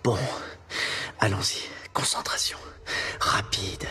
Bon, allons-y. Concentration. Rapide.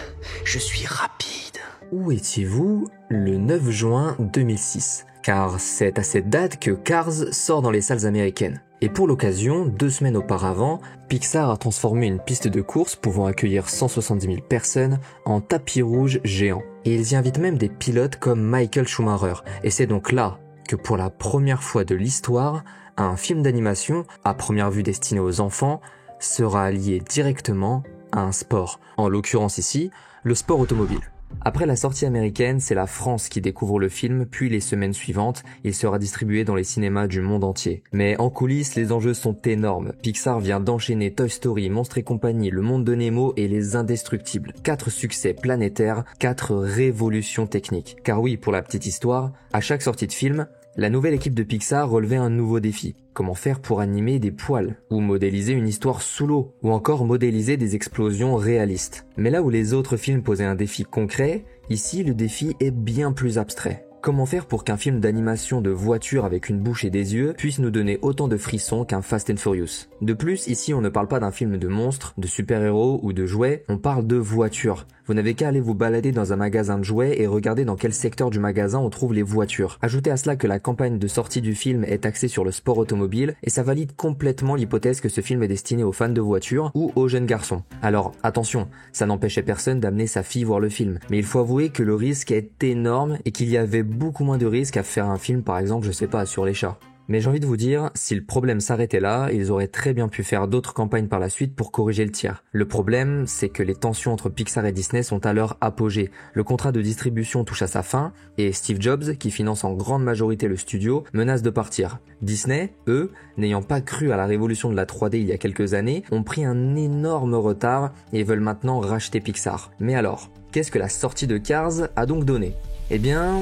Je suis rapide. Où étiez-vous le 9 juin 2006 ? Car c'est à cette date que Cars sort dans les salles américaines. Et pour l'occasion, 2 semaines auparavant, Pixar a transformé une piste de course pouvant accueillir 170 000 personnes en tapis rouge géant. Et ils y invitent même des pilotes comme Michael Schumacher. Et c'est donc là que pour la première fois de l'histoire, un film d'animation, à première vue destiné aux enfants, sera lié directement à un sport. En l'occurrence ici, le sport automobile. Après la sortie américaine, c'est la France qui découvre le film, puis les semaines suivantes, il sera distribué dans les cinémas du monde entier. Mais en coulisses, les enjeux sont énormes. Pixar vient d'enchaîner Toy Story, Monstres et compagnie, Le Monde de Nemo et Les Indestructibles. 4 succès planétaires, 4 révolutions techniques. Car oui, pour la petite histoire, à chaque sortie de film, la nouvelle équipe de Pixar relevait un nouveau défi. Comment faire pour animer des poils, ou modéliser une histoire sous l'eau, ou encore modéliser des explosions réalistes. Mais là où les autres films posaient un défi concret, ici le défi est bien plus abstrait. Comment faire pour qu'un film d'animation de voiture avec une bouche et des yeux puisse nous donner autant de frissons qu'un Fast and Furious? De plus, ici on ne parle pas d'un film de monstres, de super-héros ou de jouets, on parle de voitures. Vous n'avez qu'à aller vous balader dans un magasin de jouets et regarder dans quel secteur du magasin on trouve les voitures. Ajoutez à cela que la campagne de sortie du film est axée sur le sport automobile et ça valide complètement l'hypothèse que ce film est destiné aux fans de voitures ou aux jeunes garçons. Alors attention, ça n'empêchait personne d'amener sa fille voir le film, mais il faut avouer que le risque est énorme et qu'il y avait beaucoup moins de risques à faire un film par exemple, je sais pas, sur les chats. Mais j'ai envie de vous dire, si le problème s'arrêtait là, ils auraient très bien pu faire d'autres campagnes par la suite pour corriger le tir. Le problème, c'est que les tensions entre Pixar et Disney sont à leur apogée. Le contrat de distribution touche à sa fin, et Steve Jobs, qui finance en grande majorité le studio, menace de partir. Disney, eux, n'ayant pas cru à la révolution de la 3D il y a quelques années, ont pris un énorme retard et veulent maintenant racheter Pixar. Mais alors, qu'est-ce que la sortie de Cars a donc donné ? Eh bien,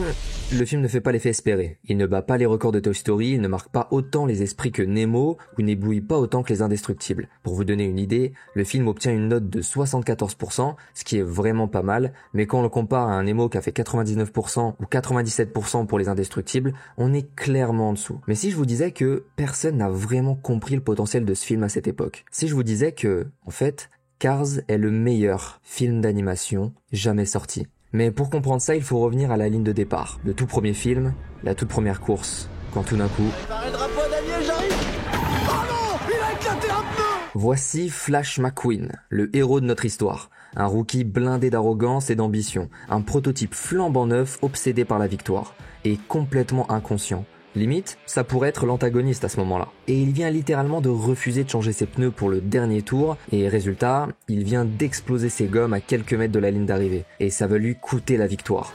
le film ne fait pas l'effet espéré. Il ne bat pas les records de Toy Story, il ne marque pas autant les esprits que Nemo, ou n'éblouit pas autant que Les Indestructibles. Pour vous donner une idée, le film obtient une note de 74%, ce qui est vraiment pas mal, mais quand on le compare à un Nemo qui a fait 99% ou 97% pour Les Indestructibles, on est clairement en dessous. Mais si je vous disais que personne n'a vraiment compris le potentiel de ce film à cette époque, si je vous disais que, en fait, Cars est le meilleur film d'animation jamais sorti. Mais pour comprendre ça, il faut revenir à la ligne de départ. Le tout premier film, la toute première course, quand tout d'un coup... Voici Flash McQueen, le héros de notre histoire. Un rookie blindé d'arrogance et d'ambition. Un prototype flambant neuf obsédé par la victoire. Et complètement inconscient. Limite, ça pourrait être l'antagoniste à ce moment-là. Et il vient littéralement de refuser de changer ses pneus pour le dernier tour, et résultat, il vient d'exploser ses gommes à quelques mètres de la ligne d'arrivée. Et ça va lui coûter la victoire.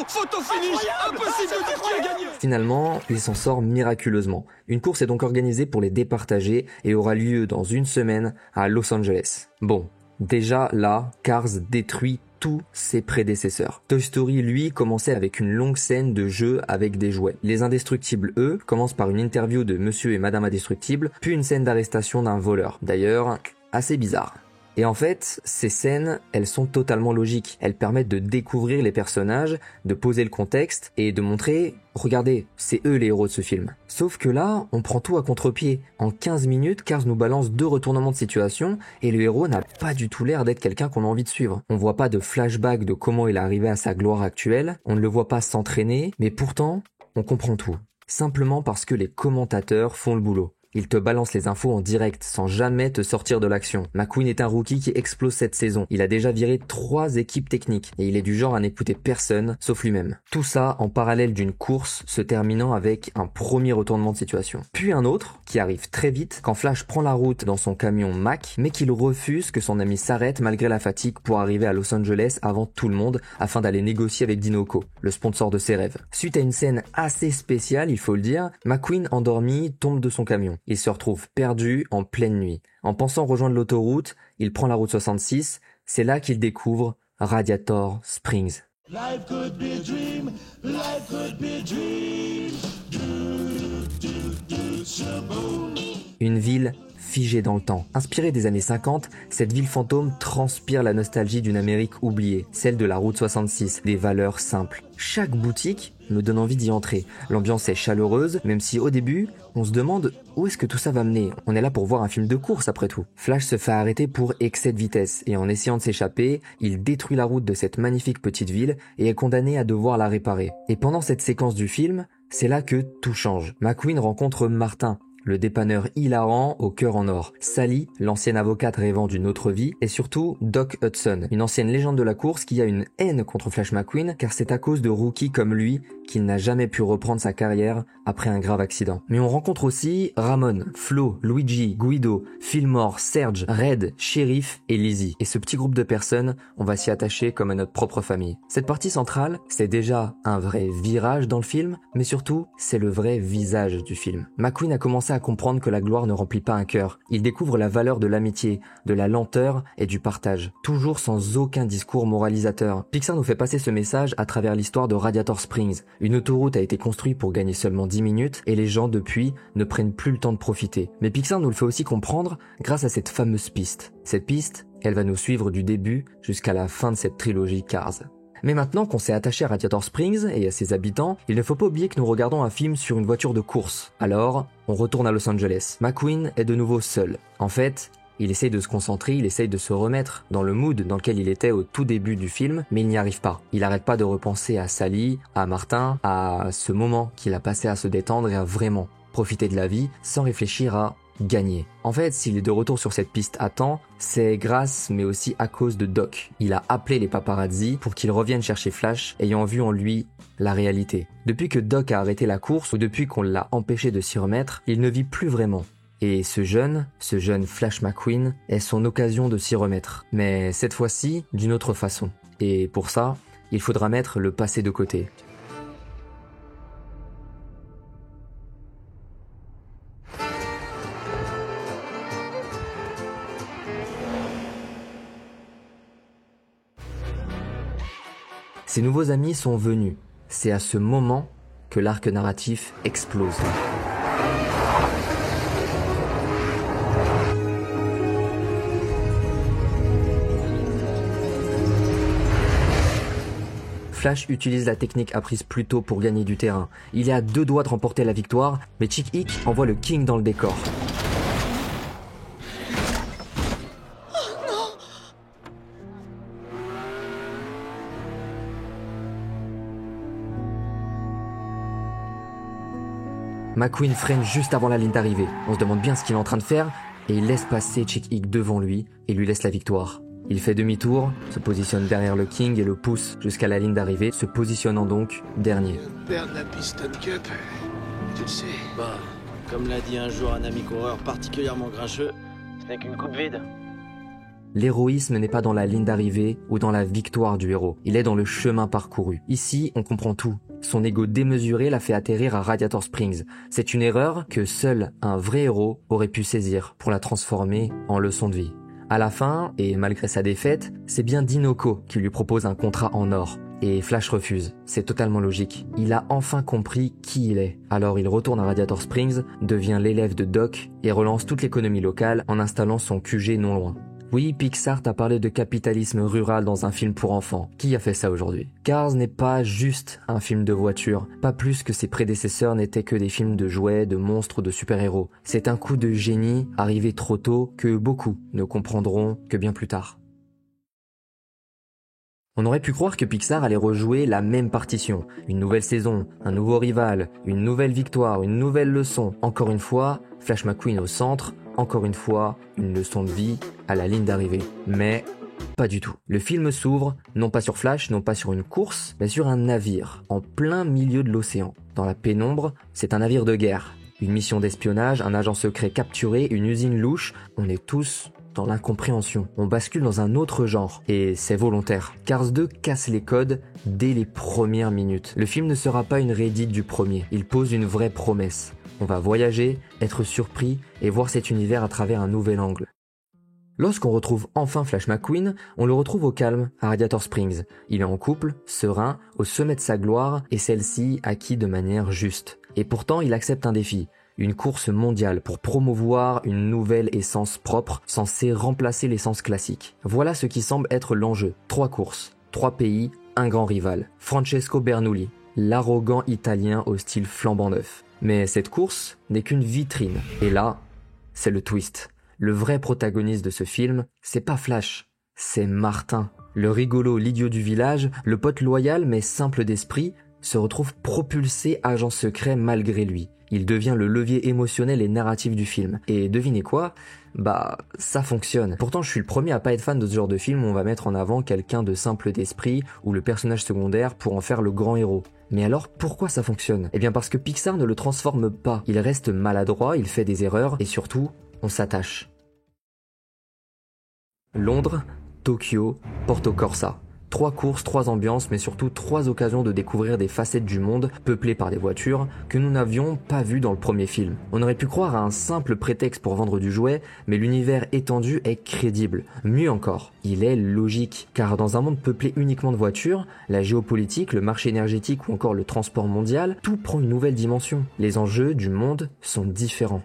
Photo finish, impossible de dire qui a gagné. Finalement, il s'en sort miraculeusement. Une course est donc organisée pour les départager et aura lieu dans une semaine à Los Angeles. Bon, déjà là, Cars détruit tous ses prédécesseurs. Toy Story, lui, commençait avec une longue scène de jeu avec des jouets. Les Indestructibles, eux, commencent par une interview de Monsieur et Madame Indestructible, puis une scène d'arrestation d'un voleur. D'ailleurs, assez bizarre. Et en fait, ces scènes, elles sont totalement logiques. Elles permettent de découvrir les personnages, de poser le contexte et de montrer, regardez, c'est eux les héros de ce film. Sauf que là, on prend tout à contre-pied. En 15 minutes, Cars nous balance 2 retournements de situation et le héros n'a pas du tout l'air d'être quelqu'un qu'on a envie de suivre. On voit pas de flashback de comment il est arrivé à sa gloire actuelle, on ne le voit pas s'entraîner, mais pourtant, on comprend tout. Simplement parce que les commentateurs font le boulot. Il te balance les infos en direct, sans jamais te sortir de l'action. McQueen est un rookie qui explose cette saison. Il a déjà viré 3 équipes techniques, et il est du genre à n'écouter personne, sauf lui-même. Tout ça en parallèle d'une course, se terminant avec un premier retournement de situation. Puis un autre, qui arrive très vite, quand Flash prend la route dans son camion Mack, mais qu'il refuse que son ami s'arrête malgré la fatigue pour arriver à Los Angeles avant tout le monde, afin d'aller négocier avec Dinoco, le sponsor de ses rêves. Suite à une scène assez spéciale, il faut le dire, McQueen, endormi, tombe de son camion. Il se retrouve perdu en pleine nuit. En pensant rejoindre l'autoroute, il prend la route 66. C'est là qu'il découvre Radiator Springs. Life could be a dream, life could be a dream. Une ville figée dans le temps. Inspirée des années 50, cette ville fantôme transpire la nostalgie d'une Amérique oubliée, celle de la route 66, des valeurs simples. Chaque boutique me donne envie d'y entrer. L'ambiance est chaleureuse, même si au début, on se demande où est-ce que tout ça va mener. On est là pour voir un film de course après tout. Flash se fait arrêter pour excès de vitesse et en essayant de s'échapper, il détruit la route de cette magnifique petite ville et est condamné à devoir la réparer. Et pendant cette séquence du film, c'est là que tout change. McQueen rencontre Martin, le dépanneur hilarant au cœur en or, Sally, l'ancienne avocate rêvant d'une autre vie, et surtout Doc Hudson, une ancienne légende de la course qui a une haine contre Flash McQueen car c'est à cause de rookies comme lui qu'il n'a jamais pu reprendre sa carrière après un grave accident. Mais on rencontre aussi Ramon, Flo, Luigi, Guido, Fillmore, Serge, Red, Sheriff et Lizzie. Et ce petit groupe de personnes, on va s'y attacher comme à notre propre famille. Cette partie centrale, c'est déjà un vrai virage dans le film, mais surtout, c'est le vrai visage du film. McQueen a commencé à comprendre que la gloire ne remplit pas un cœur. Il découvre la valeur de l'amitié, de la lenteur et du partage. Toujours sans aucun discours moralisateur. Pixar nous fait passer ce message à travers l'histoire de Radiator Springs. Une autoroute a été construite pour gagner seulement 10 minutes et les gens depuis ne prennent plus le temps de profiter. Mais Pixar nous le fait aussi comprendre grâce à cette fameuse piste. Cette piste, elle va nous suivre du début jusqu'à la fin de cette trilogie Cars. Mais maintenant qu'on s'est attaché à Radiator Springs et à ses habitants, il ne faut pas oublier que nous regardons un film sur une voiture de course. Alors, on retourne à Los Angeles. McQueen est de nouveau seul. En fait, il essaye de se concentrer, il essaye de se remettre dans le mood dans lequel il était au tout début du film, mais il n'y arrive pas. Il n'arrête pas de repenser à Sally, à Martin, à ce moment qu'il a passé à se détendre et à vraiment profiter de la vie sans réfléchir à gagner. En fait, s'il est de retour sur cette piste à temps, c'est grâce mais aussi à cause de Doc. Il a appelé les paparazzi pour qu'ils reviennent chercher Flash, ayant vu en lui la réalité. Depuis que Doc a arrêté la course ou depuis qu'on l'a empêché de s'y remettre, il ne vit plus vraiment. Et ce jeune Flash McQueen est son occasion de s'y remettre. Mais cette fois-ci, d'une autre façon. Et pour ça, il faudra mettre le passé de côté. Ses nouveaux amis sont venus. C'est à ce moment que l'arc narratif explose. Flash utilise la technique apprise plus tôt pour gagner du terrain. Il est à 2 doigts de remporter la victoire, mais Chick Hick envoie le King dans le décor. McQueen freine juste avant la ligne d'arrivée. On se demande bien ce qu'il est en train de faire et il laisse passer Chick Hick devant lui et lui laisse la victoire. Il fait demi-tour, se positionne derrière le King et le pousse jusqu'à la ligne d'arrivée, se positionnant donc dernier. Perdre la Piston Cup, tu le sais. Bah, comme l'a dit un jour un ami coureur particulièrement grincheux, ce n'est qu'une coupe vide. L'héroïsme n'est pas dans la ligne d'arrivée ou dans la victoire du héros, il est dans le chemin parcouru. Ici, on comprend tout. Son ego démesuré l'a fait atterrir à Radiator Springs. C'est une erreur que seul un vrai héros aurait pu saisir pour la transformer en leçon de vie. À la fin, et malgré sa défaite, c'est bien Dinoco qui lui propose un contrat en or. Et Flash refuse. C'est totalement logique. Il a enfin compris qui il est. Alors il retourne à Radiator Springs, devient l'élève de Doc et relance toute l'économie locale en installant son QG non loin. Oui, Pixar t'a parlé de capitalisme rural dans un film pour enfants. Qui a fait ça aujourd'hui? Cars n'est pas juste un film de voiture, pas plus que ses prédécesseurs n'étaient que des films de jouets, de monstres, de super-héros. C'est un coup de génie arrivé trop tôt que beaucoup ne comprendront que bien plus tard. On aurait pu croire que Pixar allait rejouer la même partition. Une nouvelle saison, un nouveau rival, une nouvelle victoire, une nouvelle leçon. Encore une fois, Flash McQueen au centre, encore une fois, une leçon de vie à la ligne d'arrivée. Mais pas du tout. Le film s'ouvre, non pas sur Flash, non pas sur une course, mais sur un navire, en plein milieu de l'océan. Dans la pénombre, c'est un navire de guerre. Une mission d'espionnage, un agent secret capturé, une usine louche, on est tous dans l'incompréhension. On bascule dans un autre genre, et c'est volontaire. Cars 2 casse les codes dès les premières minutes. Le film ne sera pas une réédite du premier, il pose une vraie promesse. On va voyager, être surpris et voir cet univers à travers un nouvel angle. Lorsqu'on retrouve enfin Flash McQueen, on le retrouve au calme à Radiator Springs. Il est en couple, serein, au sommet de sa gloire et celle-ci acquis de manière juste. Et pourtant, il accepte un défi. Une course mondiale pour promouvoir une nouvelle essence propre censée remplacer l'essence classique. Voilà ce qui semble être l'enjeu. 3 courses, 3 pays, un grand rival. Francesco Bernoulli, l'arrogant italien au style flambant neuf. Mais cette course n'est qu'une vitrine. Et là, c'est le twist. Le vrai protagoniste de ce film, c'est pas Flash, c'est Martin. Le rigolo, l'idiot du village, le pote loyal mais simple d'esprit, se retrouve propulsé agent secret malgré lui. Il devient le levier émotionnel et narratif du film. Et devinez quoi ? Bah, ça fonctionne. Pourtant, je suis le premier à pas être fan de ce genre de film où on va mettre en avant quelqu'un de simple d'esprit ou le personnage secondaire pour en faire le grand héros. Mais alors, pourquoi ça fonctionne ? Eh bien parce que Pixar ne le transforme pas. Il reste maladroit, il fait des erreurs et surtout, on s'attache. Londres, Tokyo, Porto Corsa. 3 courses, 3 ambiances, mais surtout 3 occasions de découvrir des facettes du monde peuplées par des voitures que nous n'avions pas vues dans le premier film. On aurait pu croire à un simple prétexte pour vendre du jouet, mais l'univers étendu est crédible. Mieux encore, il est logique, car dans un monde peuplé uniquement de voitures, la géopolitique, le marché énergétique ou encore le transport mondial, tout prend une nouvelle dimension. Les enjeux du monde sont différents.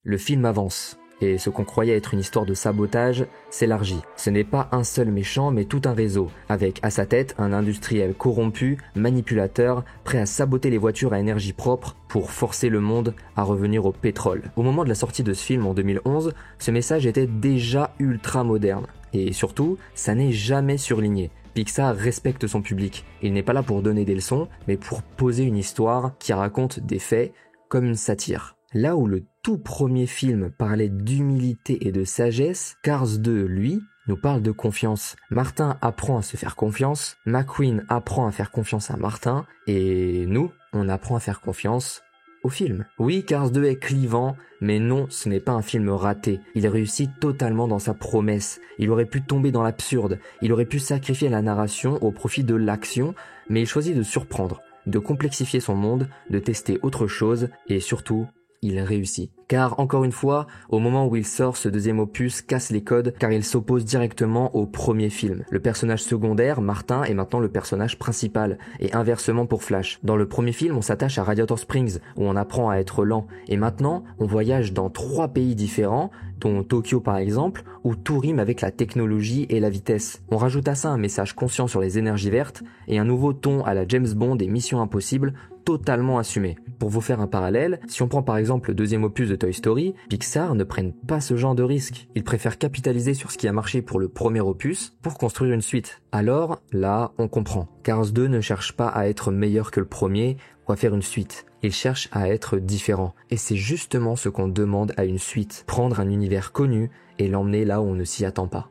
Le film avance. Et ce qu'on croyait être une histoire de sabotage s'élargit. Ce n'est pas un seul méchant, mais tout un réseau, avec à sa tête un industriel corrompu, manipulateur, prêt à saboter les voitures à énergie propre pour forcer le monde à revenir au pétrole. Au moment de la sortie de ce film en 2011, ce message était déjà ultra moderne. Et surtout, ça n'est jamais surligné. Pixar respecte son public. Il n'est pas là pour donner des leçons, mais pour poser une histoire qui raconte des faits comme une satire. Là où le tout premier film parlait d'humilité et de sagesse, Cars 2, lui, nous parle de confiance. Martin apprend à se faire confiance, McQueen apprend à faire confiance à Martin, et nous, on apprend à faire confiance au film. Oui, Cars 2 est clivant, mais non, ce n'est pas un film raté. Il réussit totalement dans sa promesse. Il aurait pu tomber dans l'absurde, il aurait pu sacrifier la narration au profit de l'action, mais il choisit de surprendre, de complexifier son monde, de tester autre chose, et surtout, il réussit. Car, encore une fois, au moment où il sort, ce deuxième opus casse les codes car il s'oppose directement au premier film. Le personnage secondaire, Martin, est maintenant le personnage principal, et inversement pour Flash. Dans le premier film, on s'attache à Radiator Springs, où on apprend à être lent, et maintenant, on voyage dans 3 pays différents, dont Tokyo par exemple, où tout rime avec la technologie et la vitesse. On rajoute à ça un message conscient sur les énergies vertes, et un nouveau ton à la James Bond et Mission Impossible, totalement assumé. Pour vous faire un parallèle, si on prend par exemple le deuxième opus de Toy Story, Pixar ne prennent pas ce genre de risque. Ils préfèrent capitaliser sur ce qui a marché pour le premier opus pour construire une suite. Alors, là, on comprend. Cars 2 ne cherche pas à être meilleur que le premier ou à faire une suite. Il cherche à être différent. Et c'est justement ce qu'on demande à une suite. Prendre un univers connu et l'emmener là où on ne s'y attend pas.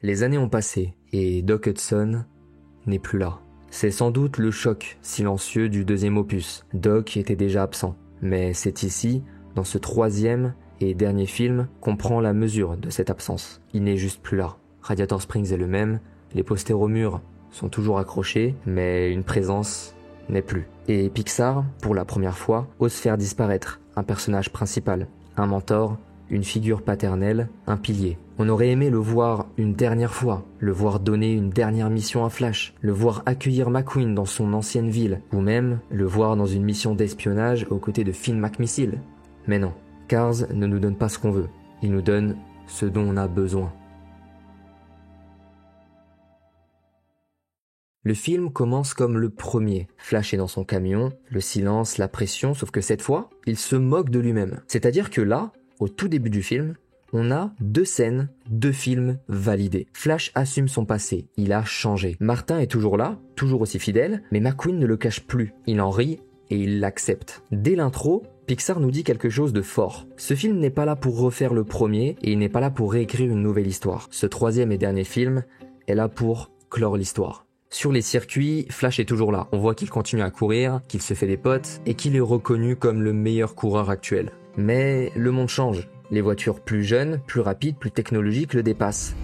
Les années ont passé et Doc Hudson n'est plus là. C'est sans doute le choc silencieux du deuxième opus. Doc était déjà absent. Mais c'est ici, dans ce 3e et dernier film, qu'on prend la mesure de cette absence. Il n'est juste plus là. Radiator Springs est le même, les posters au mur sont toujours accrochés, mais une présence n'est plus. Et Pixar, pour la première fois, ose faire disparaître un personnage principal, un mentor, une figure paternelle, un pilier. On aurait aimé le voir une dernière fois, le voir donner une dernière mission à Flash, le voir accueillir McQueen dans son ancienne ville, ou même le voir dans une mission d'espionnage aux côtés de Finn McMissile. Mais non, Cars ne nous donne pas ce qu'on veut, il nous donne ce dont on a besoin. Le film commence comme le premier. Flash est dans son camion, le silence, la pression, sauf que cette fois, il se moque de lui-même. C'est-à-dire que là, au tout début du film, on a 2 scènes, 2 films validés. Flash assume son passé, il a changé. Martin est toujours là, toujours aussi fidèle, mais McQueen ne le cache plus. Il en rit et il l'accepte. Dès l'intro, Pixar nous dit quelque chose de fort. Ce film n'est pas là pour refaire le premier et il n'est pas là pour réécrire une nouvelle histoire. Ce 3e et dernier film est là pour clore l'histoire. Sur les circuits, Flash est toujours là. On voit qu'il continue à courir, qu'il se fait des potes et qu'il est reconnu comme le meilleur coureur actuel. Mais le monde change. Les voitures plus jeunes, plus rapides, plus technologiques le dépassent.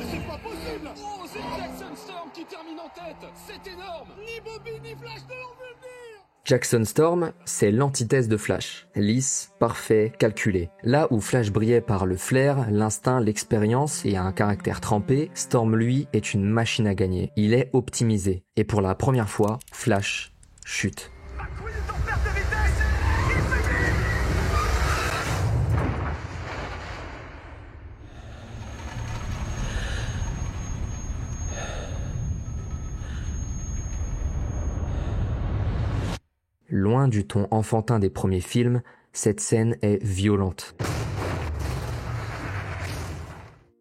C'est pas possible! Oh, c'est Jackson Storm qui termine en tête! C'est énorme! Ni Bobby ni Flash ne l'ont vu venir! Jackson Storm, c'est l'antithèse de Flash. Lisse, parfait, calculé. Là où Flash brillait par le flair, l'instinct, l'expérience et un caractère trempé, Storm lui est une machine à gagner. Il est optimisé. Et pour la première fois, Flash chute. Loin du ton enfantin des premiers films, cette scène est violente.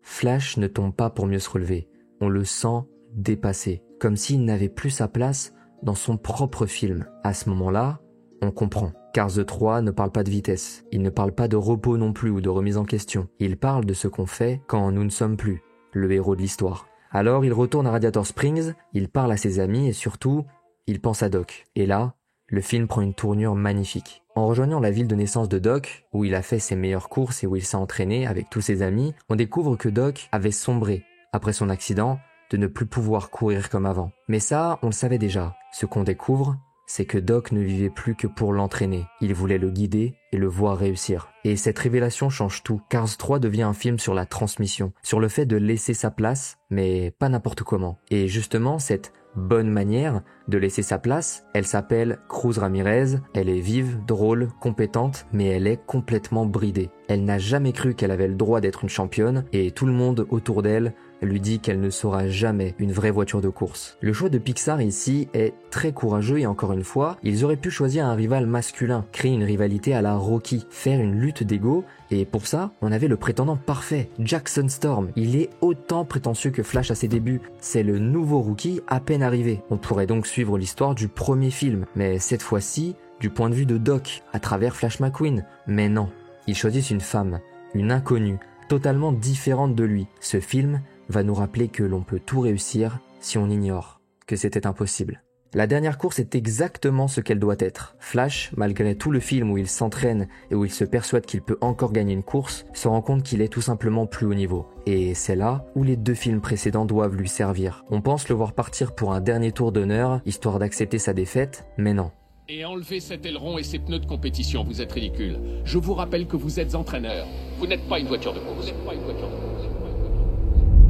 Flash ne tombe pas pour mieux se relever. On le sent dépassé, comme s'il n'avait plus sa place dans son propre film. À ce moment-là, on comprend. Cars 3 ne parle pas de vitesse. Il ne parle pas de repos non plus ou de remise en question. Il parle de ce qu'on fait quand nous ne sommes plus le héros de l'histoire. Alors il retourne à Radiator Springs, il parle à ses amis et surtout, il pense à Doc. Et là, le film prend une tournure magnifique. En rejoignant la ville de naissance de Doc, où il a fait ses meilleures courses et où il s'est entraîné avec tous ses amis, on découvre que Doc avait sombré, après son accident, de ne plus pouvoir courir comme avant. Mais ça, on le savait déjà. Ce qu'on découvre, c'est que Doc ne vivait plus que pour l'entraîner. Il voulait le guider et le voir réussir. Et cette révélation change tout. Cars 3 devient un film sur la transmission, sur le fait de laisser sa place, mais pas n'importe comment. Et justement, cette bonne manière de laisser sa place, elle s'appelle Cruz Ramirez, elle est vive, drôle, compétente, mais elle est complètement bridée. Elle n'a jamais cru qu'elle avait le droit d'être une championne et tout le monde autour d'elle lui dit qu'elle ne sera jamais une vraie voiture de course. Le choix de Pixar ici est très courageux et encore une fois, ils auraient pu choisir un rival masculin, créer une rivalité à la Rocky, faire une lutte d'ego et pour ça, on avait le prétendant parfait, Jackson Storm. Il est autant prétentieux que Flash à ses débuts. C'est le nouveau rookie à peine arrivé. On pourrait donc suivre l'histoire du premier film, mais cette fois-ci, du point de vue de Doc, à travers Flash McQueen. Mais non, ils choisissent une femme, une inconnue, totalement différente de lui. Ce film va nous rappeler que l'on peut tout réussir si on ignore que c'était impossible. La dernière course est exactement ce qu'elle doit être. Flash, malgré tout le film où il s'entraîne et où il se persuade qu'il peut encore gagner une course, se rend compte qu'il est tout simplement plus haut niveau. Et c'est là où les deux films précédents doivent lui servir. On pense le voir partir pour un dernier tour d'honneur, histoire d'accepter sa défaite, mais non. Et enlevez cet aileron et ces pneus de compétition, vous êtes ridicule. Je vous rappelle que vous êtes entraîneur. Vous n'êtes pas une voiture de course.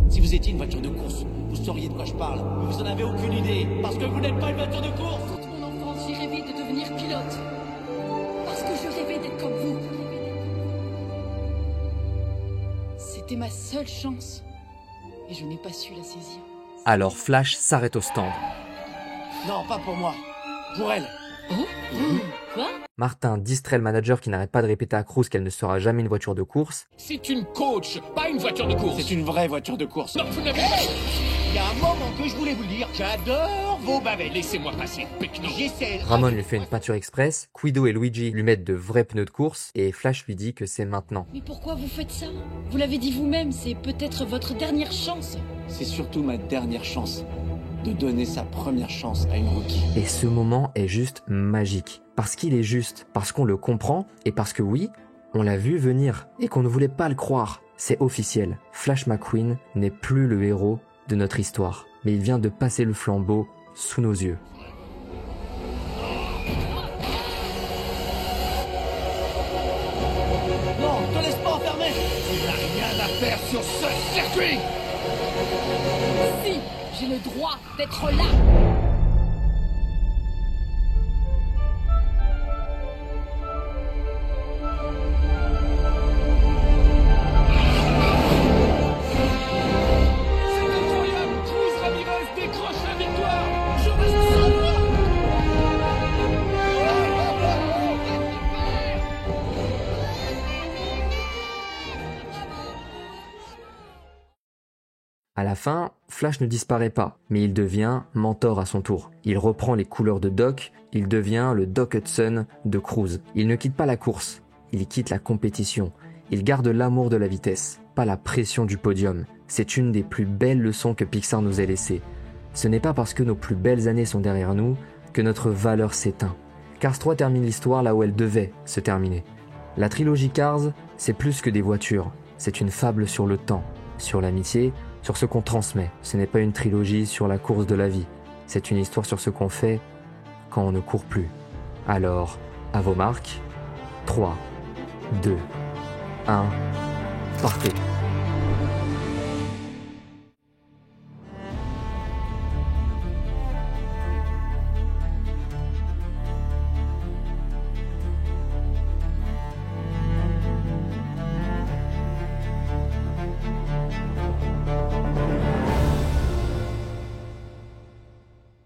Si vous étiez une voiture de course, vous sauriez de quoi je parle. Mais vous en avez aucune idée, parce que vous n'êtes pas une voiture de course. Toute mon enfance, j'ai rêvé de devenir pilote. Parce que je rêvais d'être comme vous. C'était ma seule chance. Et je n'ai pas su la saisir. Alors Flash s'arrête au stand. Non, pas pour moi. Pour elle. Quoi ? Martin distrait le manager qui n'arrête pas de répéter à Cruz qu'elle ne sera jamais une voiture de course. C'est une coach, pas une voiture de course. C'est une vraie voiture de course. Non, vous n'avez pas... Il y a un moment que je voulais vous le dire. J'adore vos bavets. Laissez-moi passer, Pecno. J'essaie. Ramon lui fait une peinture express, Guido et Luigi lui mettent de vrais pneus de course et Flash lui dit que c'est maintenant. Mais pourquoi vous faites ça ? Vous l'avez dit vous-même, c'est peut-être votre dernière chance. C'est surtout ma dernière chance de donner sa première chance à une rookie. Et ce moment est juste magique. Parce qu'il est juste, parce qu'on le comprend et parce que oui, on l'a vu venir et qu'on ne voulait pas le croire. C'est officiel, Flash McQueen n'est plus le héros de notre histoire, mais il vient de passer le flambeau sous nos yeux. Non, te laisse pas enfermer. Tu n'as rien à faire sur ce circuit. Si, j'ai le droit d'être là. À la fin, Flash ne disparaît pas, mais il devient mentor à son tour. Il reprend les couleurs de Doc, il devient le Doc Hudson de Cruz. Il ne quitte pas la course, il quitte la compétition. Il garde l'amour de la vitesse, pas la pression du podium. C'est une des plus belles leçons que Pixar nous ait laissées. Ce n'est pas parce que nos plus belles années sont derrière nous que notre valeur s'éteint. Cars 3 termine l'histoire là où elle devait se terminer. La trilogie Cars, c'est plus que des voitures. C'est une fable sur le temps, sur l'amitié, sur ce qu'on transmet. Ce n'est pas une trilogie sur la course de la vie. C'est une histoire sur ce qu'on fait quand on ne court plus. Alors, à vos marques, 3, 2, 1, partez.